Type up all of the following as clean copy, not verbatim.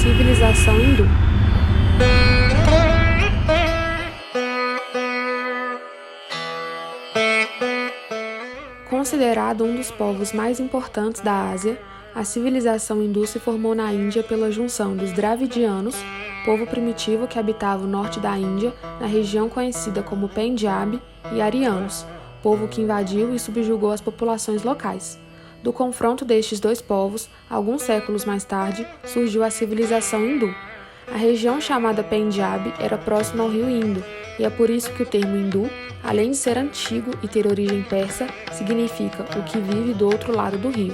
civilização hindu. Considerado um dos povos mais importantes da Ásia, a civilização hindu se formou na Índia pela junção dos Dravidianos, povo primitivo que habitava o norte da Índia, na região conhecida como Pendjab, e Arianos, povo que invadiu e subjugou as populações locais. Do confronto destes dois povos, alguns séculos mais tarde, surgiu a civilização hindu. A região chamada Pendjab era próxima ao rio Indo, e é por isso que o termo hindu, além de ser antigo e ter origem persa, significa o que vive do outro lado do rio.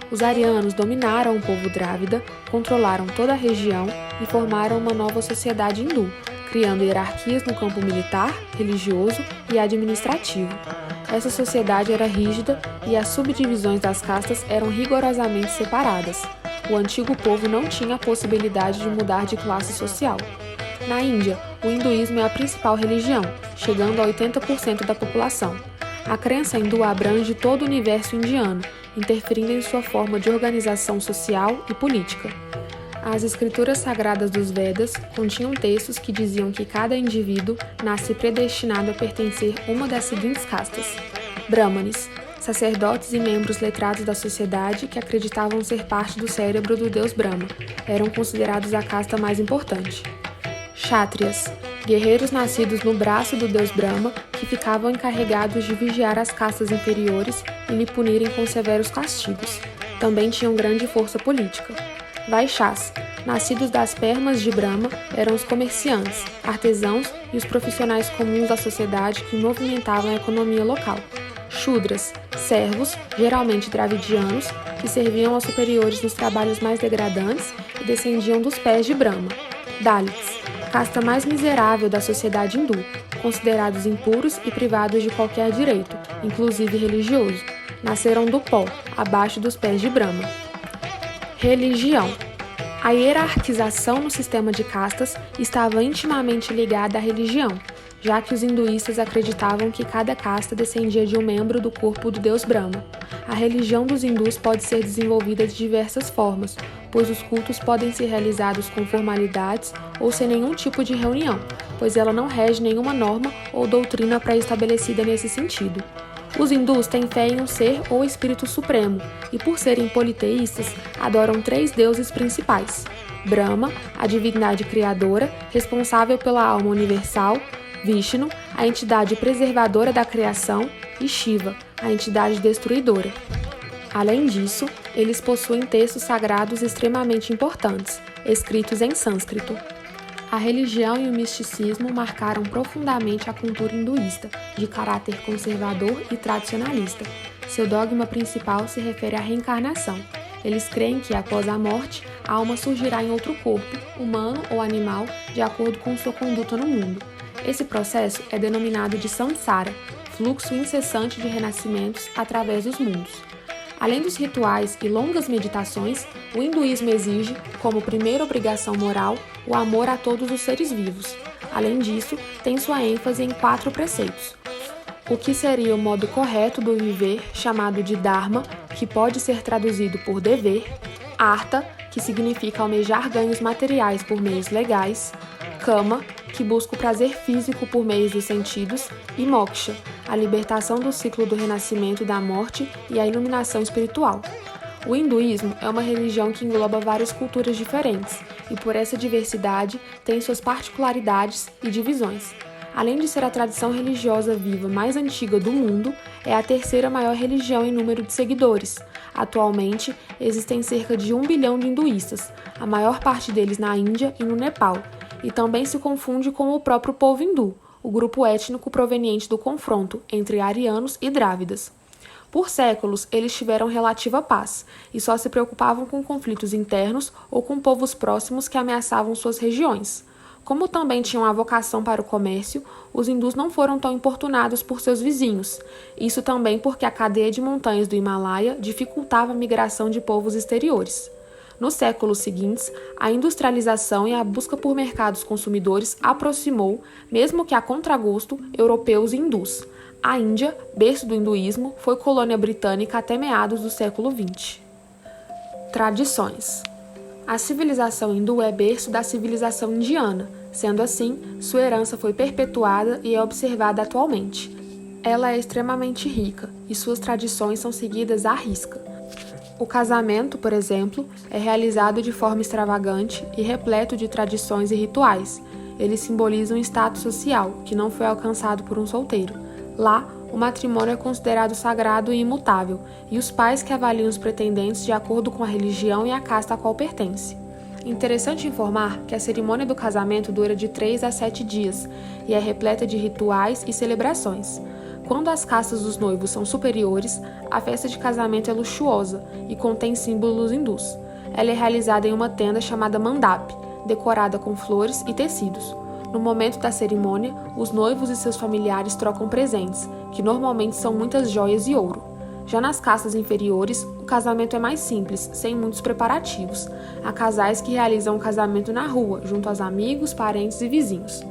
Os arianos dominaram o povo drávida, controlaram toda a região e formaram uma nova sociedade hindu, criando hierarquias no campo militar, religioso e administrativo. Essa sociedade era rígida e as subdivisões das castas eram rigorosamente separadas. O antigo povo não tinha a possibilidade de mudar de classe social. Na Índia, o hinduísmo é a principal religião, chegando a 80% da população. A crença hindu abrange todo o universo indiano, interferindo em sua forma de organização social e política. As escrituras sagradas dos Vedas continham textos que diziam que cada indivíduo nasce predestinado a pertencer a uma das seguintes castas: Brahmanes, sacerdotes e membros letrados da sociedade que acreditavam ser parte do cérebro do deus Brahma, eram considerados a casta mais importante. Kshatriyas, guerreiros nascidos no braço do deus Brahma que ficavam encarregados de vigiar as castas inferiores e lhe punirem com severos castigos. Também tinham grande força política. Vaixás, nascidos das pernas de Brahma, eram os comerciantes, artesãos e os profissionais comuns da sociedade que movimentavam a economia local. Shudras, servos, geralmente dravidianos, que serviam aos superiores nos trabalhos mais degradantes e descendiam dos pés de Brahma. Dalits, casta mais miserável da sociedade hindu, considerados impuros e privados de qualquer direito, inclusive religioso. Nasceram do pó, abaixo dos pés de Brahma. Religião. A hierarquização no sistema de castas estava intimamente ligada à religião, já que os hinduístas acreditavam que cada casta descendia de um membro do corpo do deus Brahma. A religião dos hindus pode ser desenvolvida de diversas formas, pois os cultos podem ser realizados com formalidades ou sem nenhum tipo de reunião, pois ela não rege nenhuma norma ou doutrina pré-estabelecida nesse sentido. Os hindus têm fé em um ser ou espírito supremo e, por serem politeístas, adoram 3 deuses principais: Brahma, a divindade criadora, responsável pela alma universal; Vishnu, a entidade preservadora da criação; e Shiva, a entidade destruidora. Além disso, eles possuem textos sagrados extremamente importantes, escritos em sânscrito. A religião e o misticismo marcaram profundamente a cultura hinduísta, de caráter conservador e tradicionalista. Seu dogma principal se refere à reencarnação. Eles creem que, após a morte, a alma surgirá em outro corpo, humano ou animal, de acordo com sua conduta no mundo. Esse processo é denominado de samsara, fluxo incessante de renascimentos através dos mundos. Além dos rituais e longas meditações, o hinduísmo exige, como primeira obrigação moral, o amor a todos os seres vivos. Além disso, tem sua ênfase em 4 preceitos: o que seria o modo correto do viver, chamado de Dharma, que pode ser traduzido por dever; Artha, que significa almejar ganhos materiais por meios legais; Kama, que busca o prazer físico por meios dos sentidos; e Moksha, a libertação do ciclo do renascimento e da morte e a iluminação espiritual. O hinduísmo é uma religião que engloba várias culturas diferentes e, por essa diversidade, tem suas particularidades e divisões. Além de ser a tradição religiosa viva mais antiga do mundo, é a 3ª maior religião em número de seguidores. Atualmente, existem cerca de 1 bilhão de hinduístas, a maior parte deles na Índia e no Nepal, e também se confunde com o próprio povo hindu, o grupo étnico proveniente do confronto entre arianos e drávidas. Por séculos, eles tiveram relativa paz e só se preocupavam com conflitos internos ou com povos próximos que ameaçavam suas regiões. Como também tinham a vocação para o comércio, os hindus não foram tão importunados por seus vizinhos. Isso também porque a cadeia de montanhas do Himalaia dificultava a migração de povos exteriores. Nos séculos seguintes, a industrialização e a busca por mercados consumidores aproximou, mesmo que a contragosto, europeus e hindus. A Índia, berço do hinduísmo, foi colônia britânica até meados do século XX. Tradições. A civilização hindu é berço da civilização indiana, sendo assim, sua herança foi perpetuada e é observada atualmente. Ela é extremamente rica e suas tradições são seguidas à risca. O casamento, por exemplo, é realizado de forma extravagante e repleto de tradições e rituais. Eles simbolizam um status social que não foi alcançado por um solteiro. Lá, o matrimônio é considerado sagrado e imutável, e os pais que avaliam os pretendentes de acordo com a religião e a casta a qual pertence. Interessante informar que a cerimônia do casamento dura de 3 a 7 dias e é repleta de rituais e celebrações. Quando as castas dos noivos são superiores, a festa de casamento é luxuosa e contém símbolos hindus. Ela é realizada em uma tenda chamada mandap, decorada com flores e tecidos. No momento da cerimônia, os noivos e seus familiares trocam presentes, que normalmente são muitas joias e ouro. Já nas castas inferiores, o casamento é mais simples, sem muitos preparativos. Há casais que realizam o casamento na rua, junto aos amigos, parentes e vizinhos.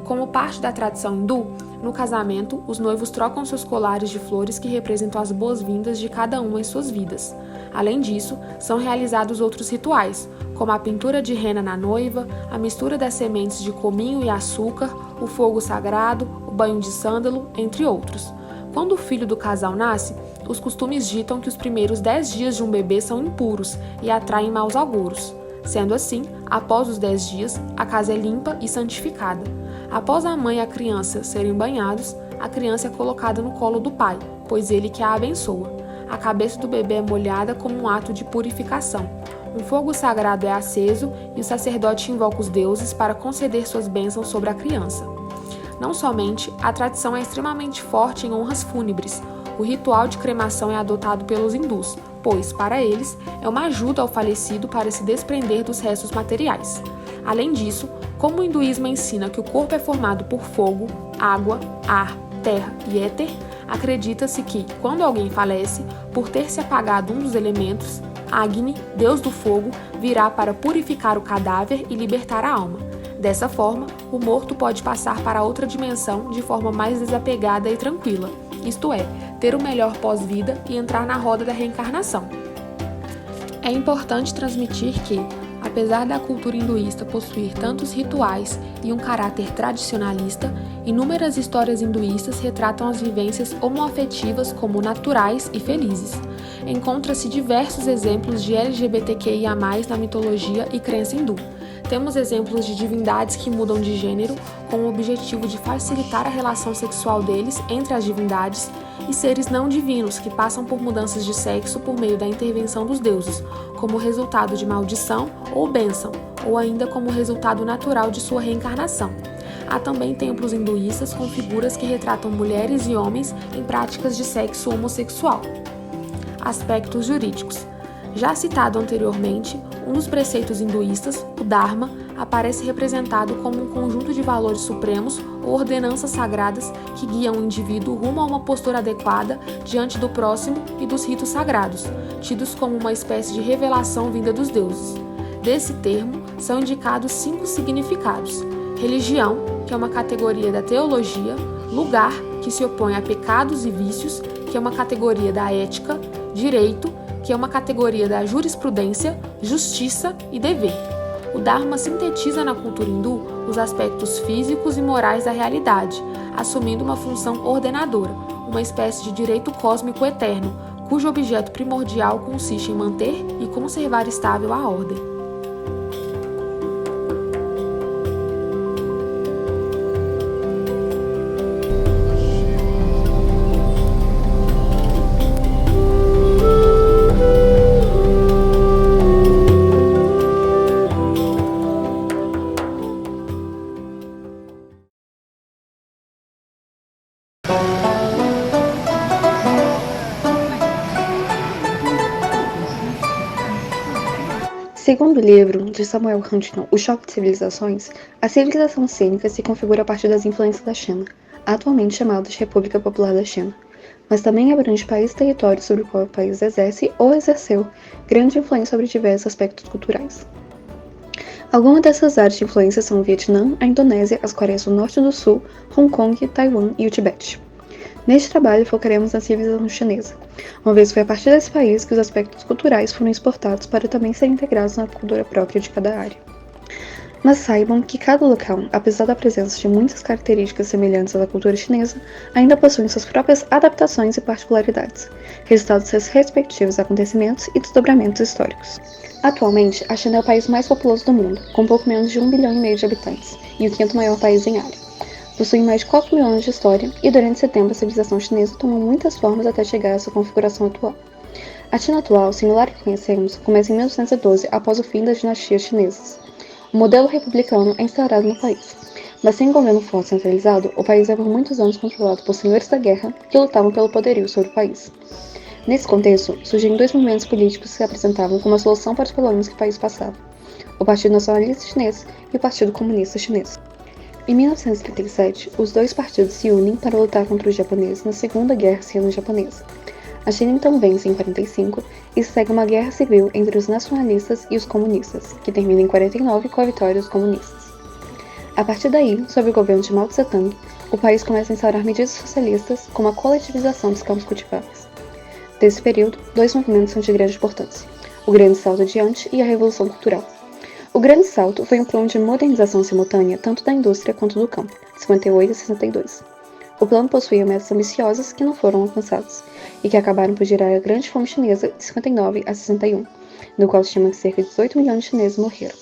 Como parte da tradição hindu, no casamento, os noivos trocam seus colares de flores que representam as boas-vindas de cada um em suas vidas. Além disso, são realizados outros rituais, como a pintura de rena na noiva, a mistura das sementes de cominho e açúcar, o fogo sagrado, o banho de sândalo, entre outros. Quando o filho do casal nasce, os costumes ditam que os primeiros 10 dias de um bebê são impuros e atraem maus auguros. Sendo assim, após os 10 dias, a casa é limpa e santificada. Após a mãe e a criança serem banhados, a criança é colocada no colo do pai, pois ele que a abençoa. A cabeça do bebê é molhada como um ato de purificação. Um fogo sagrado é aceso e o sacerdote invoca os deuses para conceder suas bênçãos sobre a criança. Não somente, a tradição é extremamente forte em honras fúnebres. O ritual de cremação é adotado pelos hindus, pois, para eles, é uma ajuda ao falecido para se desprender dos restos materiais. Além disso, como o hinduísmo ensina que o corpo é formado por fogo, água, ar, terra e éter, acredita-se que, quando alguém falece, por ter se apagado um dos elementos, Agni, deus do fogo, virá para purificar o cadáver e libertar a alma. Dessa forma, o morto pode passar para outra dimensão de forma mais desapegada e tranquila, isto é, ter o melhor pós-vida e entrar na roda da reencarnação. É importante transmitir que, apesar da cultura hinduísta possuir tantos rituais e um caráter tradicionalista, inúmeras histórias hinduístas retratam as vivências homoafetivas como naturais e felizes. Encontra-se diversos exemplos de LGBTQIA+, na mitologia e crença hindu. Temos exemplos de divindades que mudam de gênero com o objetivo de facilitar a relação sexual deles entre as divindades e seres não divinos que passam por mudanças de sexo por meio da intervenção dos deuses, como resultado de maldição ou bênção, ou ainda como resultado natural de sua reencarnação. Há também templos hinduístas com figuras que retratam mulheres e homens em práticas de sexo homossexual. Aspectos jurídicos. Já citado anteriormente, um dos preceitos hinduístas, o Dharma, aparece representado como um conjunto de valores supremos ou ordenanças sagradas que guiam o indivíduo rumo a uma postura adequada diante do próximo e dos ritos sagrados, tidos como uma espécie de revelação vinda dos deuses. Desse termo, são indicados 5 significados: religião, que é uma categoria da teologia; lugar, que se opõe a pecados e vícios, que é uma categoria da ética; direito, que é uma categoria da jurisprudência; justiça e dever. O Dharma sintetiza na cultura hindu os aspectos físicos e morais da realidade, assumindo uma função ordenadora, uma espécie de direito cósmico eterno, cujo objeto primordial consiste em manter e conservar estável a ordem. Segundo o livro de Samuel Huntington, O Choque de Civilizações, a civilização cênica se configura a partir das influências da China, atualmente chamada de República Popular da China, mas também abrange países e territórios sobre o qual o país exerce ou exerceu grande influência sobre diversos aspectos culturais. Algumas dessas áreas de influência são o Vietnã, a Indonésia, as Coreias do Norte e do Sul, Hong Kong, Taiwan e o Tibete. Neste trabalho, focaremos na civilização chinesa, uma vez que foi a partir desse país que os aspectos culturais foram exportados para também serem integrados na cultura própria de cada área. Mas saibam que cada local, apesar da presença de muitas características semelhantes à da cultura chinesa, ainda possui suas próprias adaptações e particularidades, resultado de seus respectivos acontecimentos e desdobramentos históricos. Atualmente, a China é o país mais populoso do mundo, com pouco menos de 1,5 bilhão de habitantes, e o quinto maior país em área. Possui mais de 4 mil anos de história, e durante esse tempo a civilização chinesa tomou muitas formas até chegar à sua configuração atual. A China atual, similar que conhecemos, começa em 1912, após o fim das dinastias chinesas. O modelo republicano é instaurado no país, mas sem governo forte centralizado, o país é por muitos anos controlado por senhores da guerra que lutavam pelo poderio sobre o país. Nesse contexto, surgiram dois movimentos políticos que se apresentavam como a solução para os problemas que o país passava: o Partido Nacionalista Chinês e o Partido Comunista Chinês. Em 1937, os dois partidos se unem para lutar contra os japoneses na Segunda Guerra Sino-Japonesa. A China então vence em 45 e segue uma guerra civil entre os nacionalistas e os comunistas, que termina em 49 com a vitória dos comunistas. A partir daí, sob o governo de Mao Tse-tung, o país começa a instaurar medidas socialistas como a coletivização dos campos cultiváveis. Desse período, dois movimentos são de grande importância: o Grande Salto Adiante e a Revolução Cultural. O Grande Salto foi um plano de modernização simultânea tanto da indústria quanto do campo, de 58 a 62. O plano possuía metas ambiciosas que não foram alcançadas, e que acabaram por gerar a Grande Fome Chinesa de 59 a 61, no qual se estima que cerca de 18 milhões de chineses morreram.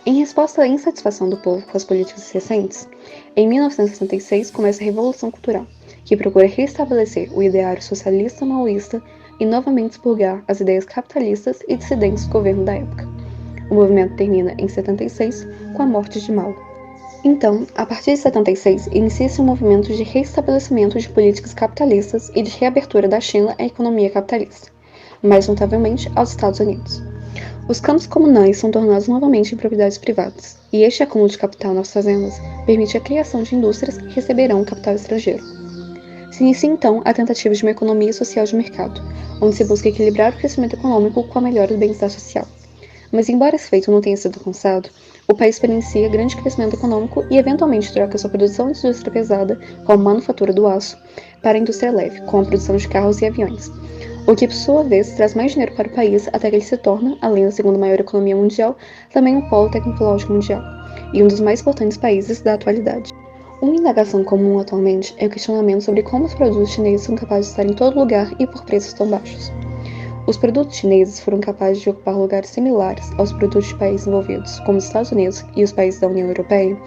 Em resposta à insatisfação do povo com as políticas recentes, em 1966 começa a Revolução Cultural, que procura restabelecer o ideário socialista maoísta e novamente expurgar as ideias capitalistas e dissidentes do governo da época. O movimento termina em 76 com a morte de Mao. Então, a partir de 76, inicia-se um movimento de restabelecimento de políticas capitalistas e de reabertura da China à economia capitalista, mais notavelmente aos Estados Unidos. Os campos comunais são tornados novamente em propriedades privadas, e este acúmulo de capital nas fazendas permite a criação de indústrias que receberão capital estrangeiro. Se inicia então a tentativa de uma economia social de mercado, onde se busca equilibrar o crescimento econômico com a melhora do bem-estar social. Mas embora esse feito não tenha sido alcançado, o país experiencia grande crescimento econômico e eventualmente troca sua produção de indústria pesada, como a manufatura do aço, para a indústria leve, com a produção de carros e aviões, o que por sua vez traz mais dinheiro para o país até que ele se torna, além da segunda maior economia mundial, também um polo tecnológico mundial, e um dos mais importantes países da atualidade. Uma indagação comum atualmente é o questionamento sobre como os produtos chineses são capazes de estar em todo lugar e por preços tão baixos. Os produtos chineses foram capazes de ocupar lugares similares aos produtos de países envolvidos, como os Estados Unidos e os países da União Europeia,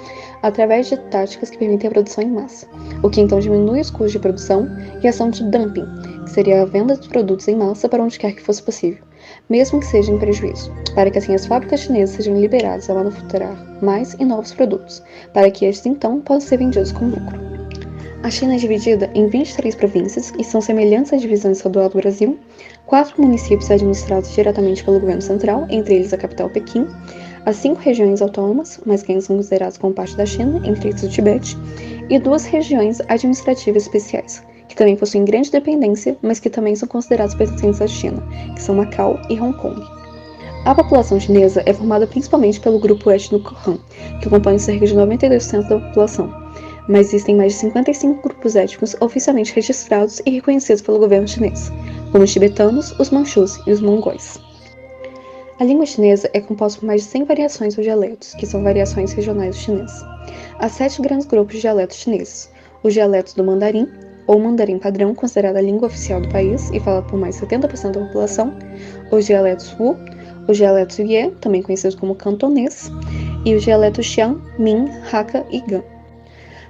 através de táticas que permitem a produção em massa, o que então diminui os custos de produção e a ação de dumping, que seria a venda dos produtos em massa para onde quer que fosse possível, mesmo que seja em prejuízo, para que assim as fábricas chinesas sejam liberadas a manufaturar mais e novos produtos, para que estes então possam ser vendidos com lucro. A China é dividida em 23 províncias, que são semelhantes à divisão estadual do Brasil, 4 municípios administrados diretamente pelo governo central, entre eles a capital Pequim, as 5 regiões autônomas, mas que ainda são consideradas como parte da China, entre eles o Tibete, e 2 regiões administrativas especiais, que também possuem grande dependência, mas que também são consideradas pertencentes à China, que são Macau e Hong Kong. A população chinesa é formada principalmente pelo grupo étnico Han, que compõe cerca de 92% da população, mas existem mais de 55 grupos étnicos oficialmente registrados e reconhecidos pelo governo chinês, como os tibetanos, os manchus e os mongóis. A língua chinesa é composta por mais de 100 variações ou dialetos, que são variações regionais do chinês. Há 7 grandes grupos de dialetos chineses: os dialetos do mandarim, ou mandarim padrão, considerado a língua oficial do país e falado por mais de 70% da população, os dialetos Wu, os dialetos Yue, também conhecidos como cantonês, e os dialetos Xiang, Min, Hakka e Gan.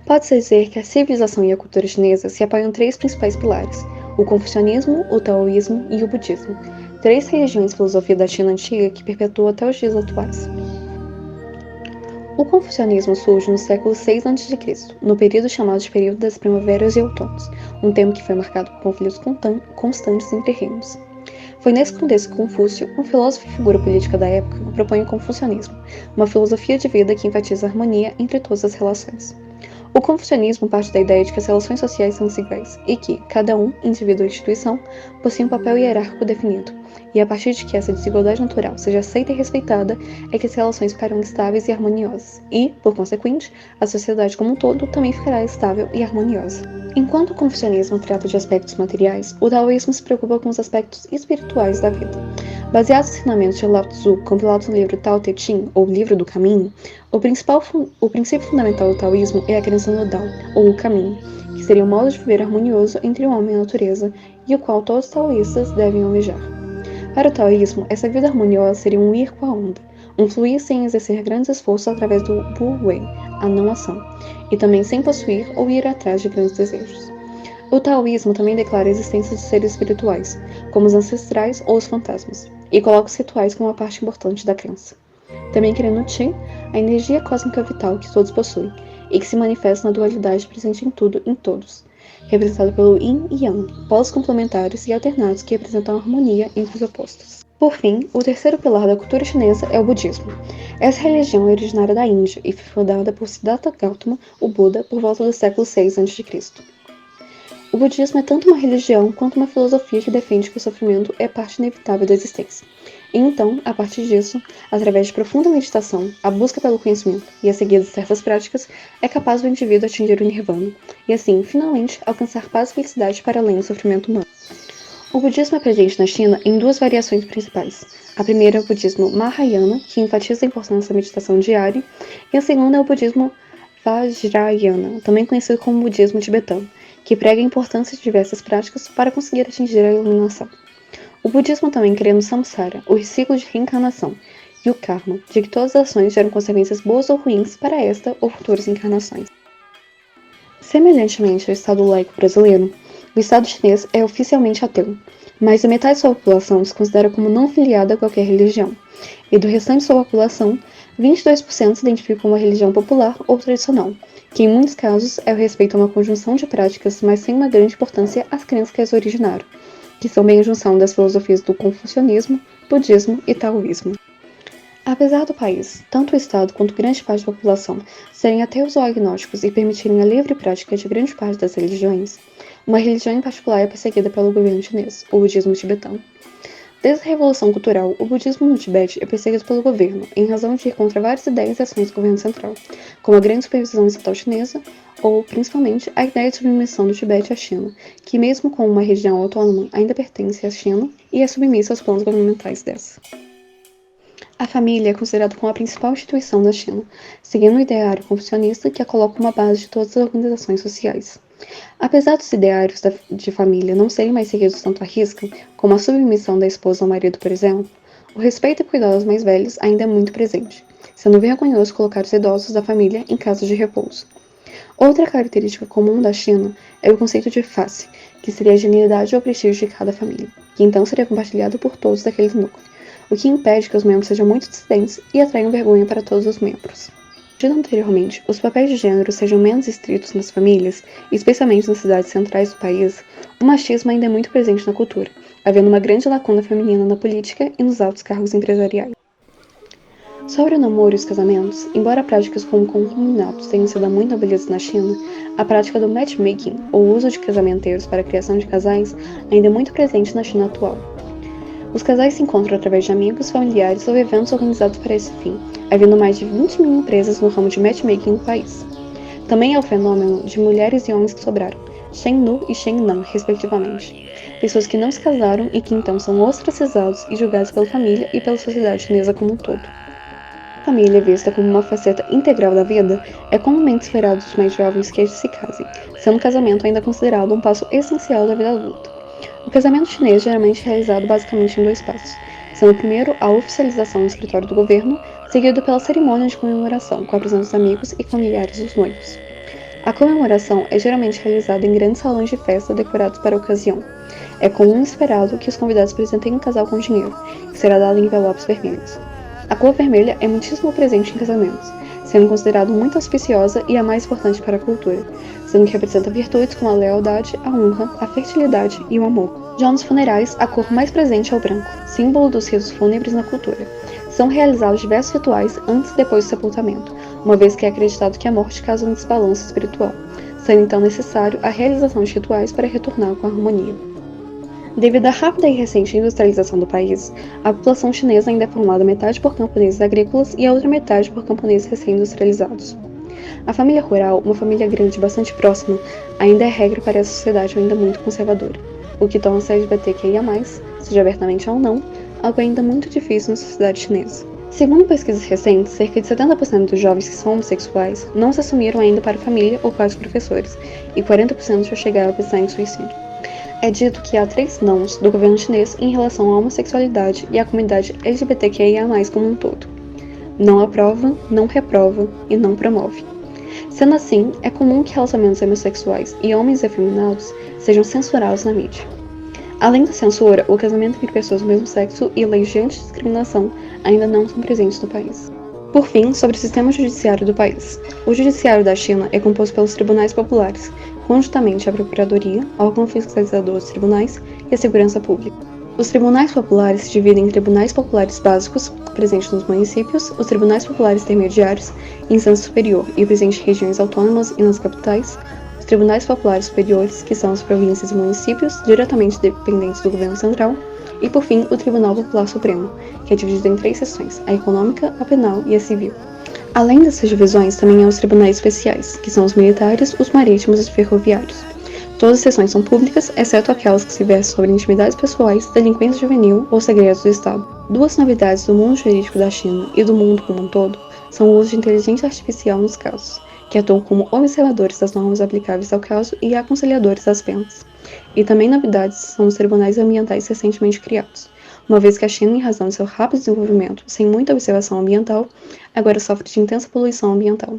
Pode-se dizer que a civilização e a cultura chinesa se apoiam em 3 principais pilares: o confucionismo, o taoísmo e o budismo, 3 religiões e filosofia da China antiga que perpetuam até os dias atuais. O confucionismo surge no século VI a.C., no período chamado de período das primaveras e outonos, um tempo que foi marcado por conflitos constantes entre reinos. Foi nesse contexto que Confúcio, um filósofo e figura política da época, propõe o confucionismo, uma filosofia de vida que enfatiza a harmonia entre todas as relações. O confucionismo parte da ideia de que as relações sociais são desiguais e que, cada um, indivíduo ou instituição, possui um papel hierárquico definido, e a partir de que essa desigualdade natural seja aceita e respeitada, é que as relações ficarão estáveis e harmoniosas, e, por consequente, a sociedade como um todo também ficará estável e harmoniosa. Enquanto o confucionismo trata de aspectos materiais, o taoísmo se preocupa com os aspectos espirituais da vida. Baseado nos ensinamentos de Lao Tzu, compilados no livro Tao Te Ching, ou Livro do Caminho, o princípio fundamental do taoísmo é a crença no Dao, ou o caminho, que seria um modo de viver harmonioso entre o homem e a natureza, e o qual todos os taoístas devem almejar. Para o taoísmo, essa vida harmoniosa seria um ir com a onda, um fluir sem exercer grandes esforços através do Wu Wei, a não-ação, e também sem possuir ou ir atrás de grandes desejos. O taoísmo também declara a existência de seres espirituais, como os ancestrais ou os fantasmas, e coloca os rituais como uma parte importante da crença. Também crê no Qi, a energia cósmica vital que todos possuem, e que se manifesta na dualidade presente em tudo e em todos, representada pelo Yin e Yang, polos complementares e alternados que representam a harmonia entre os opostos. Por fim, o terceiro pilar da cultura chinesa é o budismo. Essa religião é originária da Índia e foi fundada por Siddhartha Gautama, o Buda, por volta do século VI a.C. O budismo é tanto uma religião quanto uma filosofia que defende que o sofrimento é parte inevitável da existência. E então, a partir disso, através de profunda meditação, a busca pelo conhecimento e a seguida de certas práticas, é capaz do indivíduo atingir o nirvana, e assim, finalmente, alcançar paz e felicidade para além do sofrimento humano. O budismo é presente na China em duas variações principais. A primeira é o budismo Mahayana, que enfatiza a importância da meditação diária, e a segunda é o budismo Vajrayana, também conhecido como budismo tibetano, que prega a importância de diversas práticas para conseguir atingir a iluminação. O budismo também crê no samsara, o ciclo de reencarnação, e o karma, de que todas as ações geram consequências boas ou ruins para esta ou futuras encarnações. Semelhantemente ao Estado laico brasileiro, o Estado chinês é oficialmente ateu, mais da metade de sua população se considera como não filiada a qualquer religião, e do restante de sua população, 22% se identifica como uma religião popular ou tradicional, que em muitos casos é o respeito a uma conjunção de práticas, mas sem uma grande importância às crenças que as originaram, que são bem a junção das filosofias do confucionismo, budismo e taoísmo. Apesar do país, tanto o Estado quanto grande parte da população, serem ateus ou agnósticos e permitirem a livre prática de grande parte das religiões, uma religião em particular é perseguida pelo governo chinês, o budismo tibetano. Desde a Revolução Cultural, o budismo no Tibete é perseguido pelo governo, em razão de ir contra várias ideias e ações do governo central, como a grande supervisão estatal chinesa, ou, principalmente, a ideia de submissão do Tibete à China, que mesmo com uma região autônoma, ainda pertence à China e é submissa aos planos governamentais dessa. A família é considerada como a principal instituição da China, seguindo o ideário confucionista que a coloca como a base de todas as organizações sociais. Apesar dos ideários de família não serem mais seguidos tanto à risca, como a submissão da esposa ao marido, por exemplo, o respeito e cuidado aos mais velhos ainda é muito presente, sendo vergonhoso colocar os idosos da família em casas de repouso. Outra característica comum da China é o conceito de face, que seria a genialidade ou prestígio de cada família, que então seria compartilhado por todos daqueles núcleos, o que impede que os membros sejam muito dissidentes e atraiam vergonha para todos os membros. Como anteriormente, os papéis de gênero sejam menos estritos nas famílias, especialmente nas cidades centrais do país, o machismo ainda é muito presente na cultura, havendo uma grande lacuna feminina na política e nos altos cargos empresariais. Sobre o namoro e os casamentos, embora práticas como concubinatos tenham sido muito abolidas na China, a prática do matchmaking, ou uso de casamenteiros para a criação de casais, ainda é muito presente na China atual. Os casais se encontram através de amigos, familiares ou eventos organizados para esse fim, havendo mais de 20 mil empresas no ramo de matchmaking no país. Também é o fenômeno de mulheres e homens que sobraram, Shen Nu e Shen Nan, respectivamente. Pessoas que não se casaram e que então são ostracizados e julgados pela família e pela sociedade chinesa como um todo. A família, vista como uma faceta integral da vida, é comumente esperado dos mais jovens que se casem, sendo o casamento ainda considerado um passo essencial da vida adulta. O casamento chinês geralmente é realizado basicamente em dois passos, sendo primeiro a oficialização no escritório do governo, seguido pela cerimônia de comemoração, com a presença dos amigos e familiares dos noivos. A comemoração é geralmente realizada em grandes salões de festa decorados para a ocasião. É comum e esperado que os convidados presentem um casal com dinheiro, que será dado em envelopes vermelhos. A cor vermelha é muitíssimo presente em casamentos, sendo considerado muito auspiciosa e a mais importante para a cultura, sendo que representa virtudes como a lealdade, a honra, a fertilidade e o amor. Já nos funerais, a cor mais presente é o branco, símbolo dos ritos fúnebres na cultura. São realizados diversos rituais antes e depois do sepultamento, uma vez que é acreditado que a morte causa um desbalanço espiritual, sendo então necessário a realização de rituais para retornar com a harmonia. Devido à rápida e recente industrialização do país, a população chinesa ainda é formada metade por camponeses agrícolas e a outra metade por camponeses recém-industrializados. A família rural, uma família grande bastante próxima, ainda é regra para essa sociedade ainda muito conservadora, o que torna o LGBTQIA+, seja abertamente ou não, algo ainda muito difícil na sociedade chinesa. Segundo pesquisas recentes, cerca de 70% dos jovens que são homossexuais não se assumiram ainda para a família ou para os professores, e 40% já chegaram a pensar em suicídio. É dito que há 3 nãos do governo chinês em relação à homossexualidade e à comunidade LGBTQIA+, como um todo. Não aprova, não reprova e não promove. Sendo assim, é comum que relacionamentos homossexuais e homens efeminados sejam censurados na mídia. Além da censura, o casamento entre pessoas do mesmo sexo e leis de antidiscriminação ainda não são presentes no país. Por fim, sobre o sistema judiciário do país. O judiciário da China é composto pelos tribunais populares, conjuntamente a Procuradoria, órgão fiscalizador dos tribunais, e a segurança pública. Os tribunais populares se dividem em tribunais populares básicos, presentes nos municípios, os tribunais populares intermediários, instância superior e presentes em regiões autônomas e nas capitais, os tribunais populares superiores, que são as províncias e municípios, diretamente dependentes do governo central, e por fim o Tribunal Popular Supremo, que é dividido em 3 seções, a econômica, a penal e a civil. Além dessas divisões, também há os tribunais especiais, que são os militares, os marítimos e os ferroviários. Todas as sessões são públicas, exceto aquelas que se versam sobre intimidades pessoais, delinquência juvenil ou segredos do Estado. 2 novidades do mundo jurídico da China e do mundo como um todo são o uso de inteligência artificial nos casos, que atuam como observadores das normas aplicáveis ao caso e aconselhadores das penas. E também novidades são os tribunais ambientais recentemente criados, uma vez que a China, em razão de seu rápido desenvolvimento sem muita observação ambiental, agora sofre de intensa poluição ambiental.